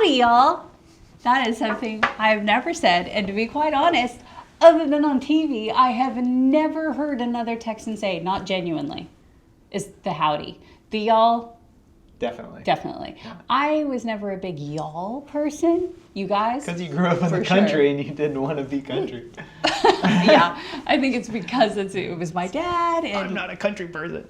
howdy, y'all. That is something I have never said. And to be quite honest, other than on TV, I have never heard another Texan say, not genuinely, is the howdy. The y'all, Definitely. yeah. I was never a big y'all person. You guys? Because you grew up in the country and you didn't want to be country. Yeah, I think it's because it was my dad. And I'm not a country person.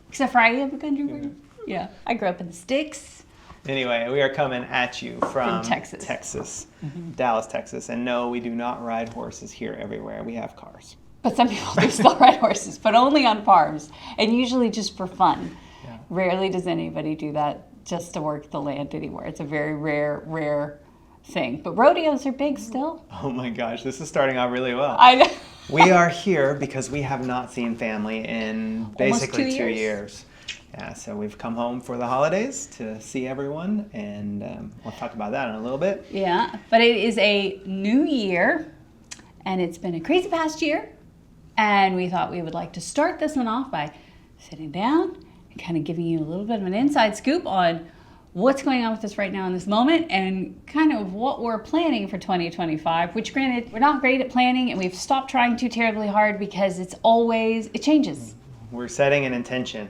except for I am a country person. Yeah, I grew up in the sticks. Anyway, we are coming at you from Texas. Dallas, Texas. And no, we do not ride horses here everywhere. We have cars. But some people do still ride horses, but only on farms, and usually just for fun. Yeah. Rarely does anybody do that just to work the land anymore. It's a very rare thing. But rodeos are big still. Oh my gosh, this is starting out really well. I know. We are here because we have not seen family in basically Almost 2 years. Yeah, so we've come home for the holidays to see everyone, and we'll talk about that in a little bit. Yeah, but it is a new year, and it's been a crazy past year, and we thought we would like to start this one off by sitting down and kind of giving you a little bit of an inside scoop on what's going on with us right now in this moment and kind of what we're planning for 2025, which granted, we're not great at planning, and we've stopped trying too terribly hard because it changes. We're setting an intention.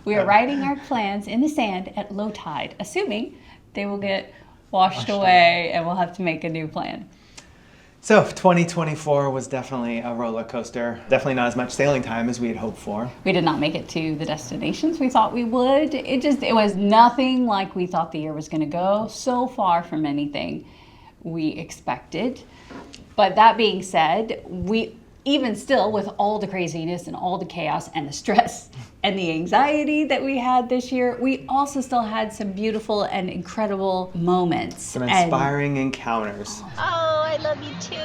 We are writing our plans in the sand at low tide, assuming they will get washed away and we'll have to make a new plan. So 2024 was definitely a roller coaster. Definitely not as much sailing time as we had hoped for. We did not make it to the destinations we thought we would. It was nothing like we thought the year was going to go. So far from anything we expected. But that being said, even still, with all the craziness and all the chaos and the stress and the anxiety that we had this year, we also still had some beautiful and incredible moments. Some inspiring encounters. Oh, I love you too.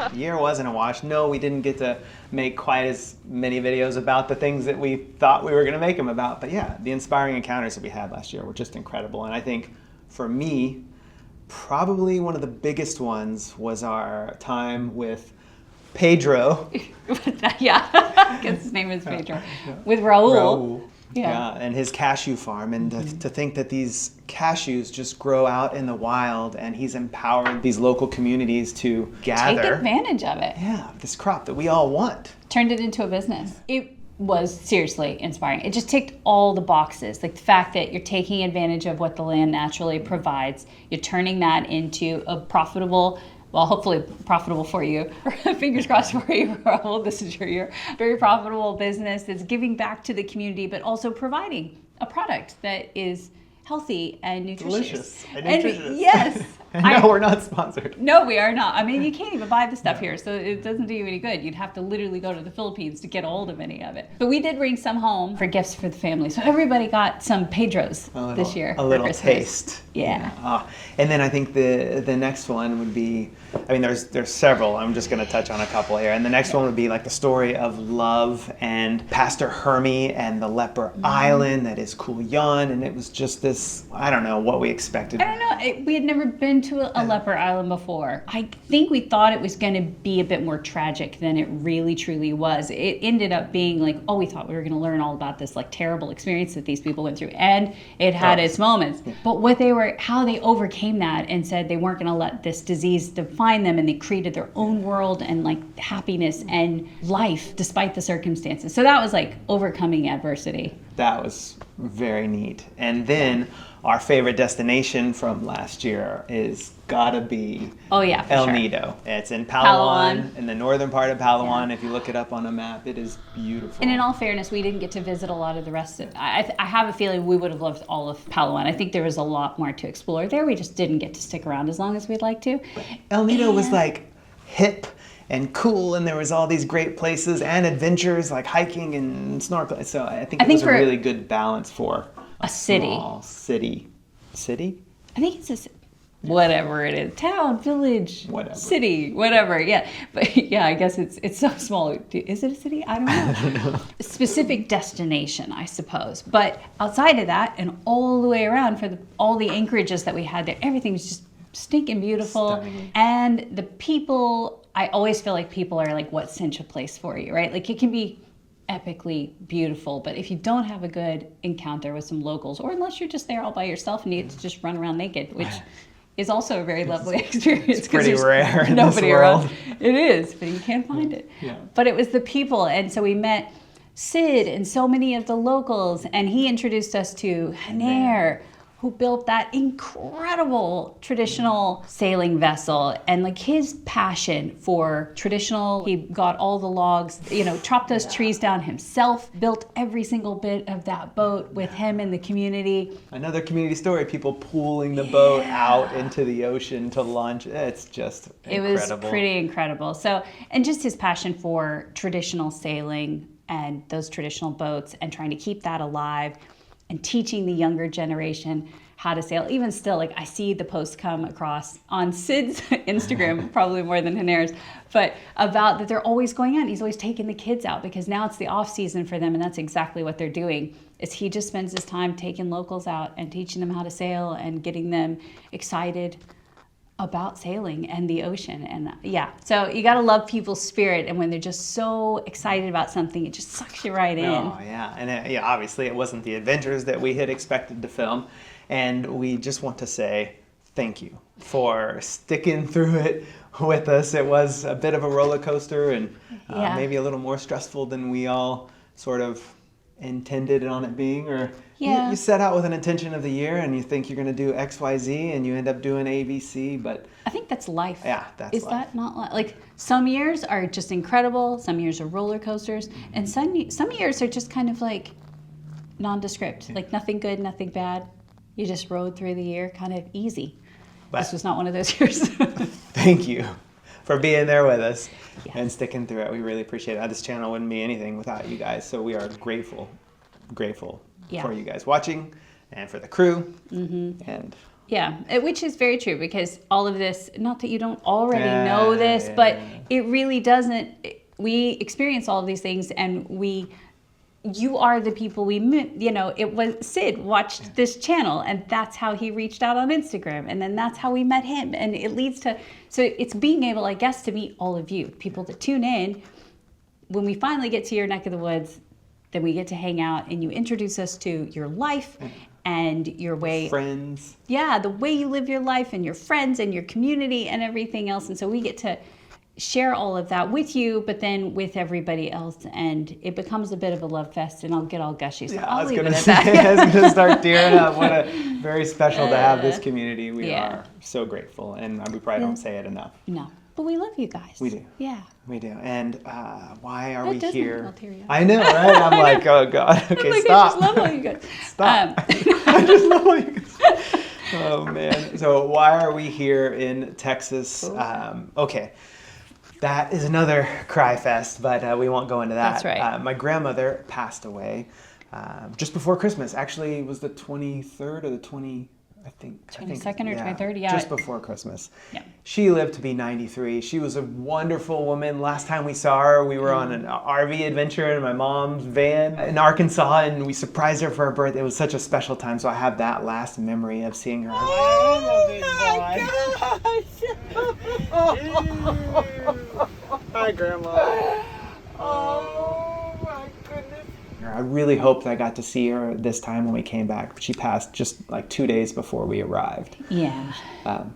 The year wasn't a wash. No, we didn't get to make quite as many videos about the things that we thought we were going to make them about. But yeah, the inspiring encounters that we had last year were just incredible. And I think for me, probably one of the biggest ones was our time with Pedro. Yeah, I guess his name is Pedro. With Raul. Yeah, and his cashew farm. And to think that these cashews just grow out in the wild, and he's empowered these local communities to gather. Take advantage of it. Yeah, this crop that we all want. Turned it into a business. It was seriously inspiring. It just ticked all the boxes. Like the fact that you're taking advantage of what the land naturally provides. You're turning that into a profitable, well, hopefully profitable for you. Fingers crossed for you, Raul. This is your year. Very profitable business that's giving back to the community, but also providing a product that is healthy and nutritious. Delicious and nutritious. Yes. And no, we're not sponsored. No, we are not. I mean, you can't even buy the stuff here, so it doesn't do you any good. You'd have to literally go to the Philippines to get a hold of any of it. But we did bring some and for gifts for the family. So everybody got some Pedros this year. A little taste. Yeah. And then I think the next one would be, I mean, there's several. I'm just going to touch on a couple here. And the next one would be like the story of love and Pastor Hermie and the leper island that is Culiacán. And it was just this, I don't know what we expected. I don't know. We had never been to a leper island before. I think we thought it was going to be a bit more tragic than it really truly was. It ended up being like, we thought we were going to learn all about this like terrible experience that these people went through, and it had its moments. Yeah. But how they overcame that and said they weren't going to let this disease define them, and they created their own world and like happiness and life despite the circumstances. So that was like overcoming adversity. That was very neat. And then our favorite destination from last year is gotta be El Nido. It's in Palawan, in the northern part of Palawan. Yeah. If you look it up on a map, it is beautiful. And in all fairness, we didn't get to visit a lot of the rest of it. I have a feeling we would have loved all of Palawan. I think there was a lot more to explore there. We just didn't get to stick around as long as we'd like to. El Nido was like hip and cool, and there was all these great places and adventures like hiking and snorkeling. So I think it was a really good balance for a small city. City? I think it's whatever it is. Town, village, whatever. City, whatever. Yeah. But yeah, I guess it's so small. Is it a city? I don't know. I don't know. A specific destination, I suppose. But outside of that and all the way around for all the anchorages that we had there, everything was just stinking beautiful. Stunning. And the people, I always feel like people are like what cinch a place for you, right? Like it can be epically beautiful. But if you don't have a good encounter with some locals, or unless you're just there all by yourself and you get to just run around naked, which is also a very lovely experience. It's pretty rare in nobody this world. around. It is, but you can't find it. Yeah. But it was the people, and so we met Sid and so many of the locals, and he introduced us to Haner, who built that incredible traditional sailing vessel, and like his passion for traditional, he got all the logs, chopped those trees down himself, built every single bit of that boat with him in the community. Another community story, people pulling the boat out into the ocean to launch. It's just incredible. It was pretty incredible. So, and just his passion for traditional sailing and those traditional boats and trying to keep that alive and teaching the younger generation how to sail. Even still, like I see the posts come across on Sid's Instagram, probably more than Haner's, but about that they're always going out. He's always taking the kids out because now it's the off season for them, and that's exactly what they're doing. Is he just spends his time taking locals out and teaching them how to sail and getting them excited about sailing and the ocean. And so you got to love people's spirit, and when they're just so excited about something, it just sucks you right in. Oh yeah, and obviously it wasn't the adventures that we had expected to film, and we just want to say thank you for sticking through it with us. It was a bit of a roller coaster, and maybe a little more stressful than we all sort of intended on it being, or you set out with an intention of the year and you think you're going to do XYZ and you end up doing ABC, but I think that's life. Yeah, that's Is life. that not like some years are just incredible, some years are roller coasters, and some years are just kind of like nondescript, like nothing good, nothing bad. You just rode through the year kind of easy. But this was not one of those years. Thank you for being there with us and sticking through it. We really appreciate it. This channel wouldn't be anything without you guys, so we are grateful for you guys watching and for the crew. And which is very true, because all of this, not that you don't already know this, but it really doesn't. We experience all of these things, and you are the people we met. It was Sid watched this channel, and that's how he reached out on Instagram, and then that's how we met him, and it leads to, so it's being able, I guess, to meet all of you, people that tune in. When we finally get to your neck of the woods, then we get to hang out, and you introduce us to your life and your way, friends. The way you live your life and your friends and your community and everything else. And so we get to share all of that with you, but then with everybody else, and it becomes a bit of a love fest, and I'll get all gushy, so I'll leave it at that. I was going to start tearing up. What a very special to have this community. We are so grateful, and we probably don't say it enough. No, but we love you guys. We do. Yeah. We do. And why are That we does here? make me teary-eyed. I know, right? I'm like, oh God, okay, stop. I just love all you guys. Stop. I just love all you guys. Oh man. So why are we here in Texas? Okay. That is another cry fest, but we won't go into that. That's right. My grandmother passed away just before Christmas. Actually, it was the 23rd or the 22nd or 23rd, just before Christmas. Yeah. She lived to be 93. She was a wonderful woman. Last time we saw her, we were on an RV adventure in my mom's van in Arkansas, and we surprised her for her birthday. It was such a special time, so I have that last memory of seeing her. Oh my gosh! Hi, Grandma. Oh my goodness. I really hoped I got to see her this time when we came back, but she passed just like 2 days before we arrived. Yeah.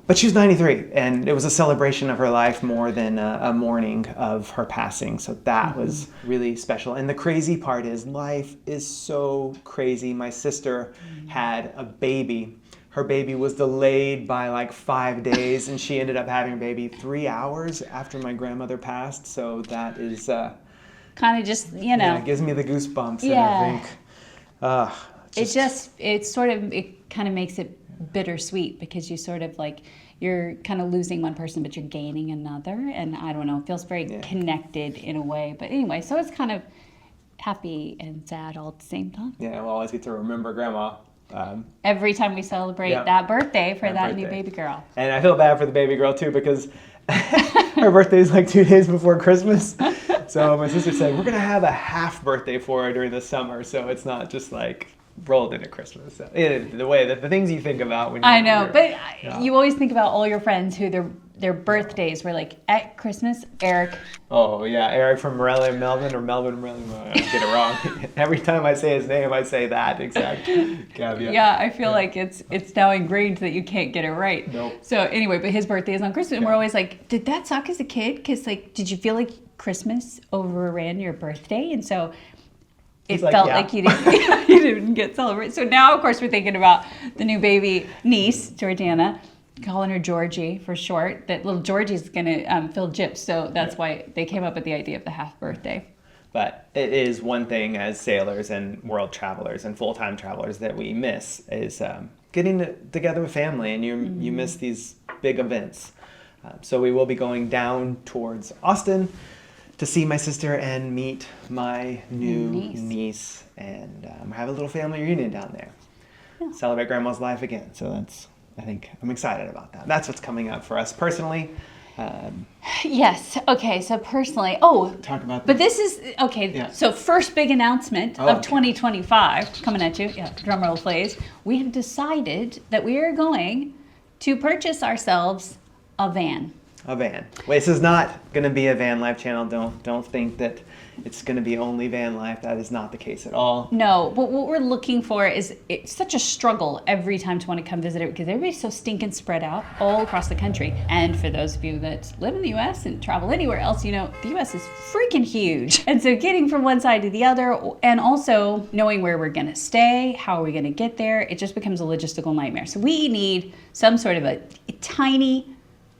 But she was 93, and it was a celebration of her life more than a mourning of her passing. So that was really special. And the crazy part is life is so crazy. My sister had a baby. Her baby was delayed by like 5 days, and she ended up having a baby 3 hours after my grandmother passed. So that is... kind of just, it gives me the goosebumps. Yeah. And I think, it kind of makes it bittersweet, because you sort of like, you're kind of losing one person, but you're gaining another. And I don't know, it feels very connected in a way. But anyway, so it's kind of happy and sad all at the same time. Yeah, we'll always get to remember Grandma. Every time we celebrate that birthday for that new baby girl. And I feel bad for the baby girl too, because her birthday is like 2 days before Christmas. So my sister said, we're going to have a half birthday for her during the summer, so it's not just like rolled into Christmas. So the way that the things you think about when I know, but you always think about all your friends who their birthdays were like at Christmas, Eric. Oh yeah, Eric from Morelli, Melvin, or Melvin, Morelli. I get it wrong. Every time I say his name, I say that exact caveat. Yeah, I feel like it's now ingrained that you can't get it right. Nope. So anyway, but his birthday is on Christmas, and we're always like, did that suck as a kid? Because like, did you feel like Christmas overran your birthday? And so it felt like you didn't, you didn't get celebrated. So now, of course, we're thinking about the new baby niece, Jordana, calling her Georgie for short. That little Georgie's going to fill gyps. So that's why they came up with the idea of the half birthday. But it is one thing as sailors and world travelers and full-time travelers that we miss is getting together with family, and you miss these big events. So we will be going down towards Austin to see my sister and meet my new niece and have a little family reunion down there. Yeah. Celebrate Grandma's life again. So I'm excited about that. That's what's coming up for us personally. Yes. Okay. So personally, talk about. But this is okay. Yeah. So first big announcement of 2025 coming at you. Yeah. Drum roll, please. We have decided that we are going to purchase ourselves a van. A van. Wait, this is not going to be a VanLife channel. Don't think that it's going to be only VanLife. That is not the case at all. No, but what we're looking for is, it's such a struggle every time to want to come visit it because everybody's so stinking spread out all across the country. And for those of you that live in the U.S. and travel anywhere else, you know, the U.S. is freaking huge. And so getting from one side to the other, and also knowing where we're going to stay, how are we going to get there, it just becomes a logistical nightmare. So we need some sort of a tiny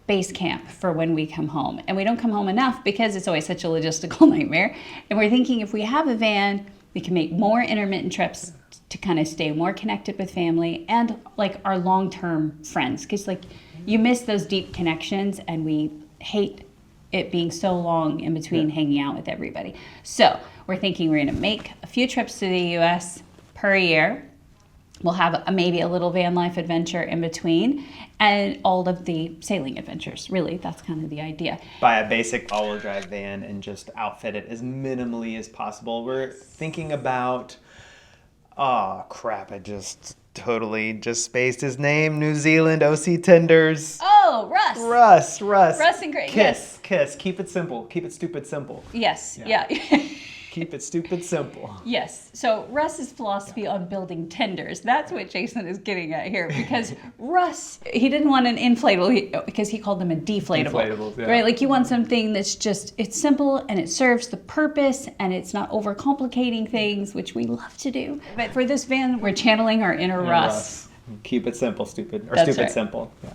base camp for when we come home. And we don't come home enough because it's always such a logistical nightmare. And we're thinking if we have a van, we can make more intermittent trips to kind of stay more connected with family and like our long-term friends. Because like you miss those deep connections, and we hate it being so long in between hanging out with everybody. So we're thinking we're going to make a few trips to the U.S. per year. We'll have maybe a little van life adventure in between, and all of the sailing adventures. Really, that's kind of the idea. Buy a basic all-wheel drive van and just outfit it as minimally as possible. We're thinking about, oh crap, I just totally just spaced his name. New Zealand OC Tenders. Oh, Russ. Russ and Craig. Kiss. Keep it simple. Keep it stupid simple. Yes. Yeah. Keep it stupid simple. Yes. So Russ's philosophy on building tenders, that's what Jason is getting at here, because Russ, he didn't want an inflatable because he called them a deflatable. Deflatables, yeah. Right? Like you want something that's just, it's simple and it serves the purpose and it's not overcomplicating things, which we love to do. But for this van, we're channeling our inner Russ. Keep it simple, stupid. Or That's stupid right. Simple. Yeah.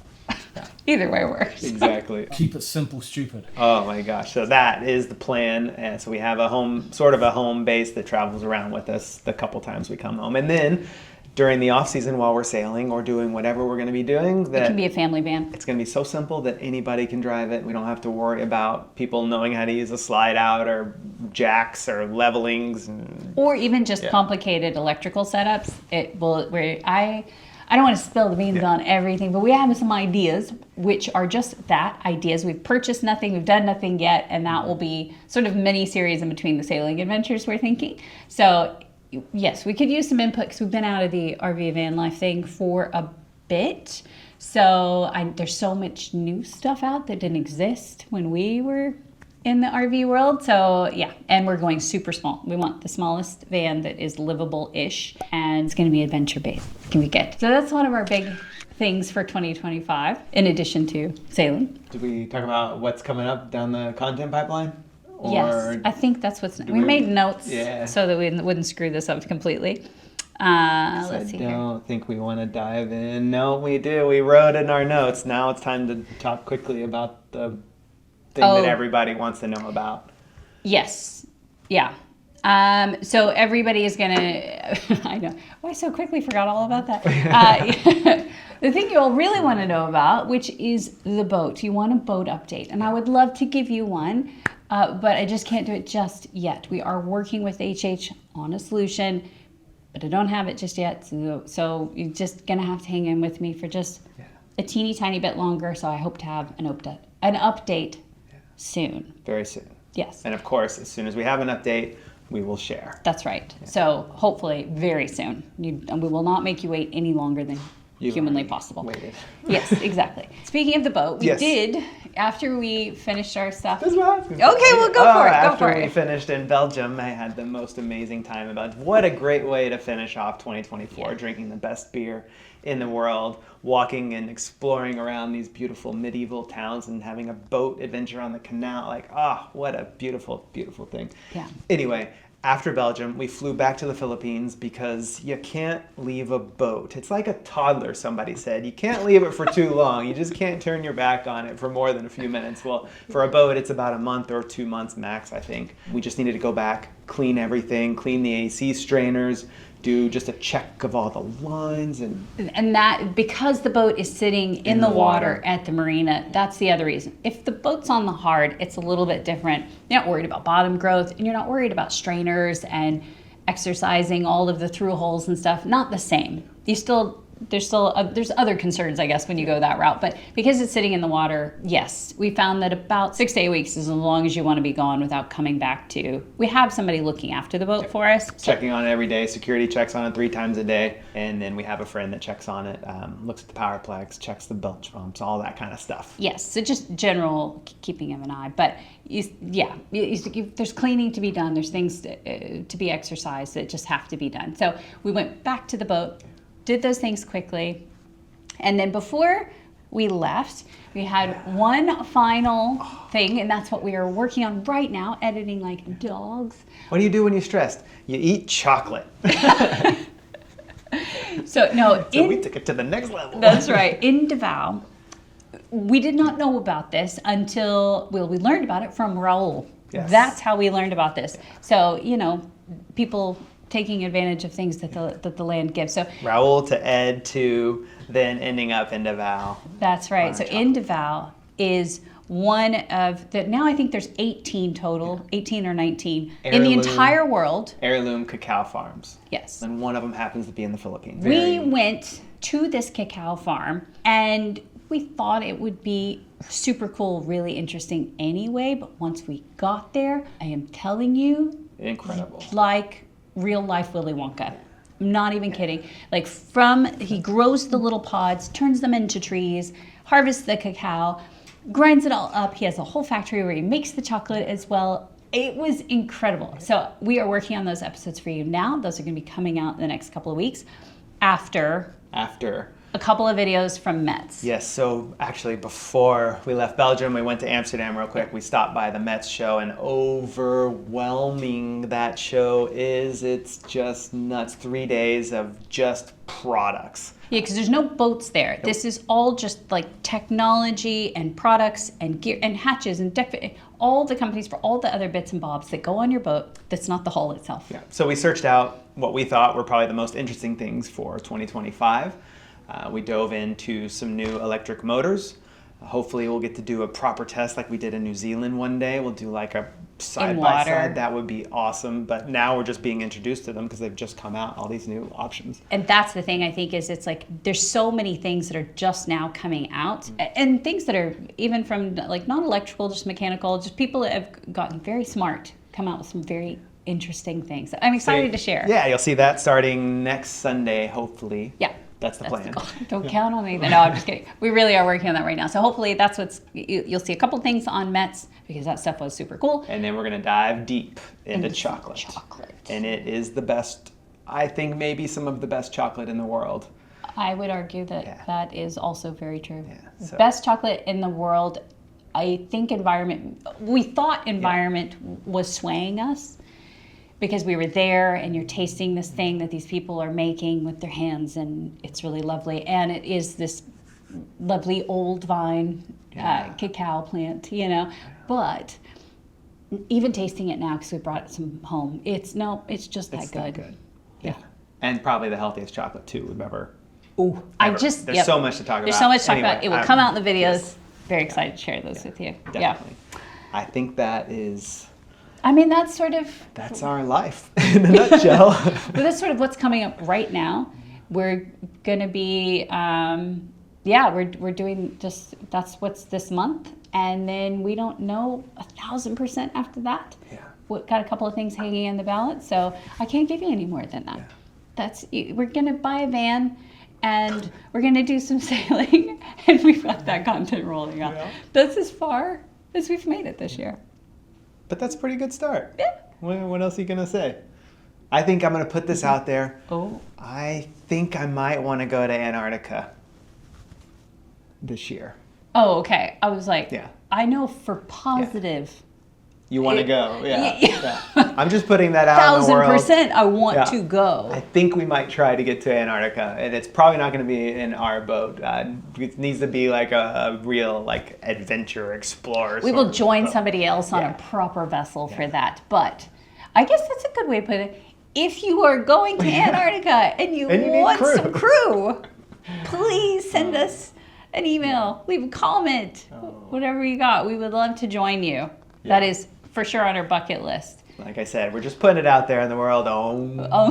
Either way works. Exactly. Keep it simple, stupid. Oh my gosh. So that is the plan. And so we have a home base that travels around with us the couple times we come home. And then during the off season while we're sailing or doing whatever we're going to be doing, It can be a family van. it's going to be so simple that anybody can drive it. We don't have to worry about people knowing how to use a slide out or jacks or levelings. Or even just complicated electrical setups. I don't want to spill the beans on everything, but we have some ideas, which are just that, ideas. We've purchased nothing, we've done nothing yet, and that will be sort of mini-series in between the sailing adventures we're thinking. So, yes, we could use some input because we've been out of the RV van life thing for a bit. So there's so much new stuff out that didn't exist when we were in the RV world. So yeah, and we're going super small. We want the smallest van that is livable-ish, and it's going to be adventure-based. It's going to be good. So that's one of our big things for 2025, in addition to sailing. Did we talk about what's coming up down the content pipeline? Or Yes, I think that's what's... We made notes so that we wouldn't screw this up completely. Let's see I don't think we want to dive in. No, we do. We wrote in our notes. Now it's time to talk quickly about the thing that everybody wants to know about. Yes. Yeah. So everybody is going to... I know. Oh, I so quickly forgot all about that. The thing you all really want to know about, which is the boat. You want a boat update. And I would love to give you one, but I just can't do it just yet. We are working with HH on a solution, but I don't have it just yet. So you're just going to have to hang in with me for just a teeny tiny bit longer. So I hope to have an update soon. Very soon. Yes. And of course, as soon as we have an update, we will share. That's right. Yeah. So hopefully very soon. And we will not make you wait any longer than humanly already possible. waited. Yes, exactly. Speaking of the boat, we Yes. did, after we finished our stuff. That's what I was gonna say. Okay, well, go for it. Go After for we it. finished in Belgium, I had the most amazing time. What a great way to finish off 2024, Yeah. drinking the best beer in the world, walking and exploring around these beautiful medieval towns and having a boat adventure on the canal. Like, what a beautiful, beautiful thing. Yeah. Anyway, after Belgium, we flew back to the Philippines because you can't leave a boat. It's like a toddler, somebody said. You can't leave it for too long. You just can't turn your back on it for more than a few minutes. Well, for a boat, it's about a month or 2 months max, I think. We just needed to go back, clean everything, clean the AC strainers, do just a check of all the lines And that, because the boat is sitting in the water at the marina, that's the other reason. If the boat's on the hard, it's a little bit different. You're not worried about bottom growth, and you're not worried about strainers and exercising all of the through holes and stuff. Not the same. There's other concerns, I guess, when you go that route. But because it's sitting in the water, yes, we found that about 6 to 8 weeks is as long as you want to be gone without coming back to. We have somebody looking after the boat for us. checking on it every day. Security checks on it 3 times a day. And then we have a friend that checks on it, looks at the power plugs, checks the bilge pumps, all that kind of stuff. Yes, so just general keeping of an eye. But there's cleaning to be done. There's things to be exercised that just have to be done. So we went back to the boat, did those things quickly. And then before we left, we had one final thing, and that's what we are working on right now, editing like dogs. What do you do when you're stressed? You eat chocolate. So We took it to the next level. That's right. In Davao, we did not know about this until, we learned about it from Raul. Yes. That's how we learned about this. So, people taking advantage of things that the land gives. So Raul to Ed to then ending up in Davao. that's right. On So our in Davao is one of the, now I think there's 18 total, 18 or 19 in the Heirloom. entire world. Heirloom cacao farms. Yes. And one of them happens to be in the Philippines. We went to this cacao farm and we thought it would be super cool, really interesting anyway. But once we got there, I am telling you, Incredible. like real life Willy Wonka. I'm not even kidding. Like he grows the little pods, turns them into trees, harvests the cacao, grinds it all up. He has a whole factory where he makes the chocolate as well. It was incredible. So we are working on those episodes for you now. Those are going to be coming out in the next couple of weeks after a couple of videos from Mets. Yes, so actually before we left Belgium, we went to Amsterdam real quick. We stopped by the Mets show, and overwhelming that show is. It's just nuts. 3 days of just products. Yeah, because there's no boats there. Nope. This is all just like technology and products and gear and hatches and all the companies for all the other bits and bobs that go on your boat. That's not the hull itself. Yeah. So we searched out what we thought were probably the most interesting things for 2025. We dove into some new electric motors. Hopefully we'll get to do a proper test like we did in New Zealand one day. We'll do like a side-by-side. That would be awesome. But now we're just being introduced to them because they've just come out, all these new options. And that's the thing, I think, is it's like there's so many things that are just now coming out. And things that are even from like not electrical, just mechanical, just people that have gotten very smart, come out with some very interesting things. I'm excited to share. Yeah, you'll see that starting next Sunday, hopefully. Yeah. That's the plan. Don't count on me. No, I'm just kidding. We really are working on that right now. So hopefully that's you'll see a couple things on Mets because that stuff was super cool. And then we're going to dive deep into chocolate. And it is the best, I think maybe some of the best chocolate in the world. I would argue that that is also very true. Yeah, so. Best chocolate in the world. I think we thought environment was swaying us. Because we were there and you're tasting this thing that these people are making with their hands and it's really lovely. And it is this lovely old vine cacao plant, But even tasting it now, because we brought some home, it's just that good. Yeah. And probably the healthiest chocolate too we've ever. Ooh, There's so much to talk about. There's so much to talk about. It will come out in the videos. Yes. Very excited to share those with you. Definitely. Yeah. I think that is. I mean, that's our life in a nutshell. But that's sort of what's coming up right now. We're going to be, we're doing that's what's this month. And then we don't know 1,000% after that. Yeah. We've got a couple of things hanging in the balance. So I can't give you any more than that. Yeah. We're going to buy a van. and we're going to do some sailing, and we've got that content rolling out. Yeah. That's as far as we've made it this year. But that's a pretty good start. Yeah. What else are you going to say? I think I'm going to put this out there. Oh. I think I might want to go to Antarctica this year. Oh, okay. I was like, Yeah. I know for positive. You want to go? Yeah. Yeah. I'm just putting that out in the world. 1,000% I want Yeah. to go. I think we might try to get to Antarctica, and it's probably not going to be in our boat. It needs to be like a real like adventure explorer. We sort will of join boat. somebody else on Yeah. a proper vessel for that. But I guess that's a good way to put it. If you are going to Antarctica and you need want crew. some crew, please send us an email, leave a comment, whatever you got. We would love to join you. That is for sure on our bucket list. Like I said, we're just putting it out there in the world. Oh.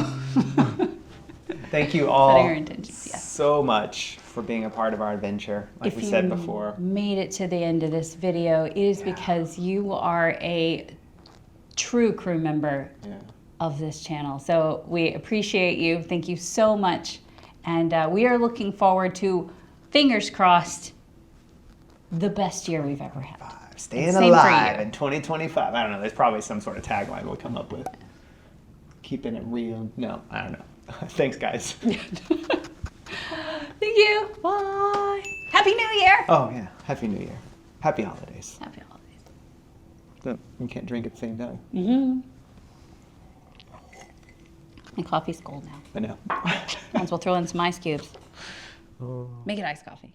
Thank you Setting all our intentions, yes. so much for being a part of our adventure. Like we said before. Made it to the end of this video, it is because you are a true crew member of this channel. So we appreciate you. Thank you so much. And we are looking forward to, fingers crossed, the best year we've ever had. Staying Same for alive you. in 2025. I don't know. There's probably some sort of tagline we'll come up with. Keeping it real. No, I don't know. Thanks, guys. Thank you. Bye. Happy New Year. Oh, yeah. Happy New Year. Happy holidays. Happy holidays. No, you can't drink at the same time. Mm-hmm. My coffee's cold now. I know. Might as well throw in some ice cubes. Make it iced coffee.